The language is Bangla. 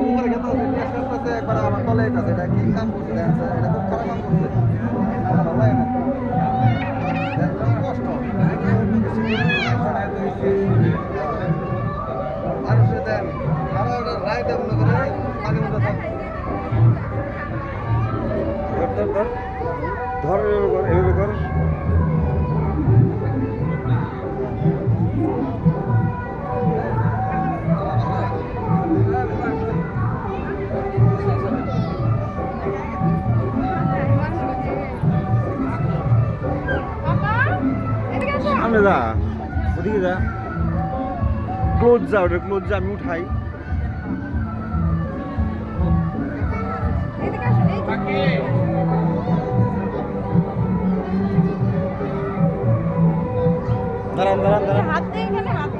উপরে খেতে হচ্ছে গ্যাস করতেছে একবার আমার তলে আছে এটা কি কাম করছে এটা খুব খারাপ কাম করছে ভালো লাগে না কষ্ট মানুষের দেন আমার রায় দেন মনে করে পানি মতো ধর এভাবে কর সামনে যা ওদিকে যা ক্লোজ যা ওটা ক্লোজ যা আমি উঠাই দাঁড়ান দাঁড়ান দাঁড়ান